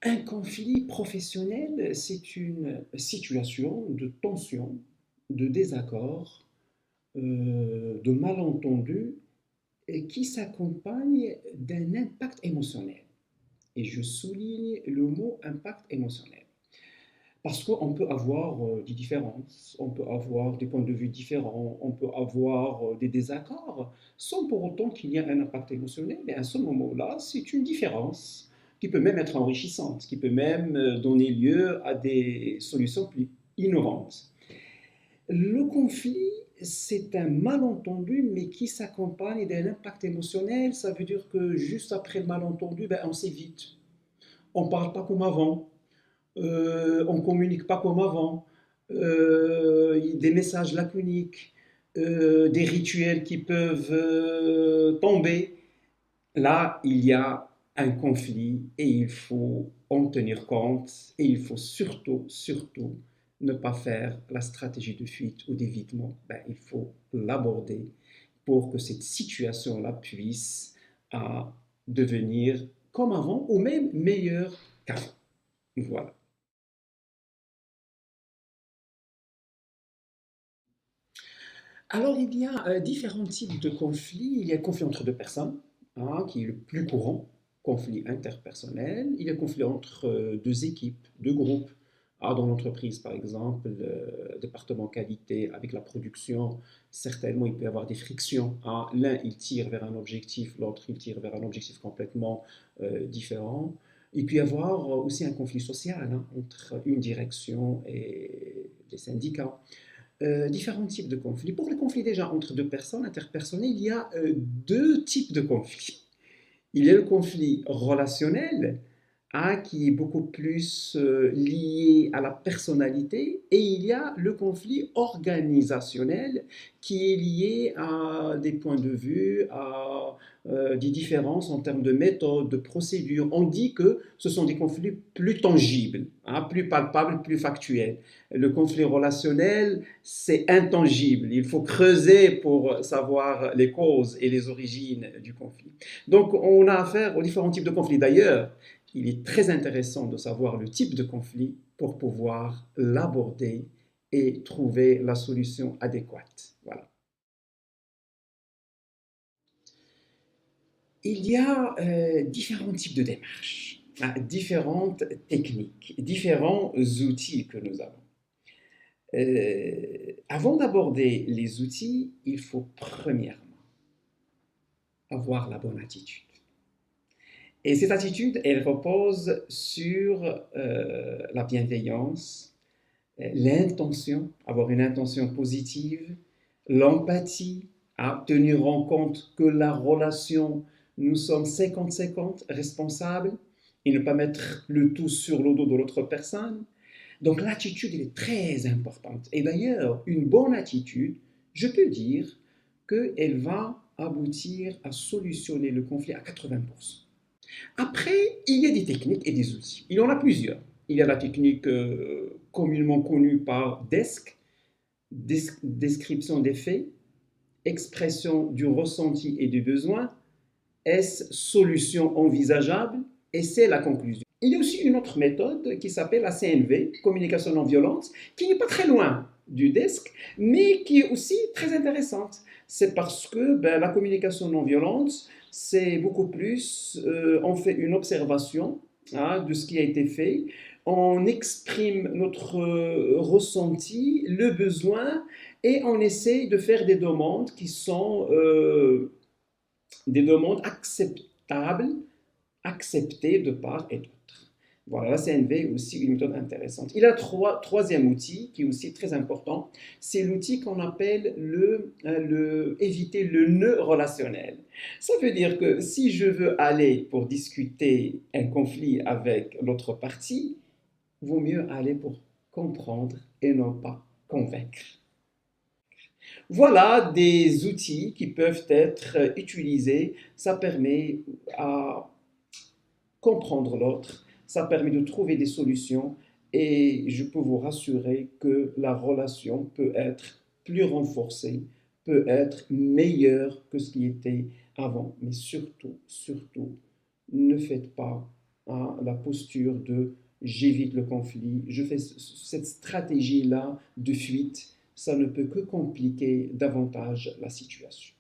Un conflit professionnel, c'est une situation de tension, de désaccord, de malentendu et qui s'accompagne d'un impact émotionnel. Et je souligne le mot impact émotionnel. Parce qu'on peut avoir des différences, on peut avoir des points de vue différents, on peut avoir des désaccords, sans pour autant qu'il y ait un impact émotionnel. Et à ce moment-là, c'est une différence qui peut même être enrichissante, qui peut même donner lieu à des solutions plus innovantes. Le conflit, c'est un malentendu, mais qui s'accompagne d'un impact émotionnel. Ça veut dire que juste après le malentendu, ben, on s'évite. On ne parle pas comme avant, on ne communique pas comme avant, des messages laconiques, des rituels qui peuvent tomber. Là, il y a un conflit et il faut en tenir compte et il faut surtout, surtout ne pas faire la stratégie de fuite ou d'évitement. Ben, il faut l'aborder pour que cette situation-là puisse devenir comme avant ou même meilleure qu'avant. Voilà. Alors, il y a différents types de conflits. Il y a le conflit entre deux personnes, hein, qui est le plus courant, conflit interpersonnel. Il y a le conflit entre deux équipes, deux groupes. Ah, dans l'entreprise, par exemple, le département qualité avec la production, certainement, il peut y avoir des frictions, hein. L'un, il tire vers un objectif, l'autre, il tire vers un objectif complètement différent. Il peut y avoir aussi un conflit social, hein, entre une direction et des syndicats. Différents types de conflits. Pour les conflits déjà entre deux personnes, interpersonnels, il y a deux types de conflits. Il y a le conflit relationnel, hein, qui est beaucoup plus lié à la personnalité, et il y a le conflit organisationnel qui est lié à des points de vue, à des différences en termes de méthode, de procédure. On dit que ce sont des conflits plus tangibles, hein, plus palpables, plus factuels. Le conflit relationnel, c'est intangible. Il faut creuser pour savoir les causes et les origines du conflit. Donc, on a affaire aux différents types de conflits. D'ailleurs, il est très intéressant de savoir le type de conflit pour pouvoir l'aborder et trouver la solution adéquate. Voilà. Il y a différents types de démarches, hein, différentes techniques, différents outils que nous avons. Avant d'aborder les outils, il faut premièrement avoir la bonne attitude. Et cette attitude, elle repose sur la bienveillance, l'intention, avoir une intention positive, l'empathie, à tenir en compte que la relation, nous sommes 50-50 responsables et ne pas mettre le tout sur le dos de l'autre personne. Donc l'attitude, elle est très importante. Et d'ailleurs, une bonne attitude, je peux dire qu'elle va aboutir à solutionner le conflit à 80%. Après, il y a des techniques et des outils. Il y en a plusieurs. Il y a la technique communément connue par DESC, description des faits, expression du ressenti et du besoin, S, solution envisageable, et c'est la conclusion. Il y a aussi une autre méthode qui s'appelle la CNV, communication non violente, qui n'est pas très loin du DESC, mais qui est aussi très intéressante. C'est parce que ben, la communication non violente, c'est beaucoup plus, on fait une observation, hein, de ce qui a été fait, on exprime notre ressenti, le besoin, et on essaye de faire des demandes qui sont des demandes acceptables, acceptées de part et d'autre. Voilà, la CNV est aussi une méthode intéressante. Il y a un troisième outil qui est aussi très important, c'est l'outil qu'on appelle éviter le nœud relationnel. Ça veut dire que si je veux aller pour discuter un conflit avec l'autre partie, il vaut mieux aller pour comprendre et non pas convaincre. Voilà des outils qui peuvent être utilisés. Ça permet à comprendre l'autre, ça permet de trouver des solutions et je peux vous rassurer que la relation peut être plus renforcée, peut être meilleure que ce qui était avant. Mais surtout, surtout, ne faites pas à la posture de j'évite le conflit, je fais cette stratégie-là de fuite, ça ne peut que compliquer davantage la situation.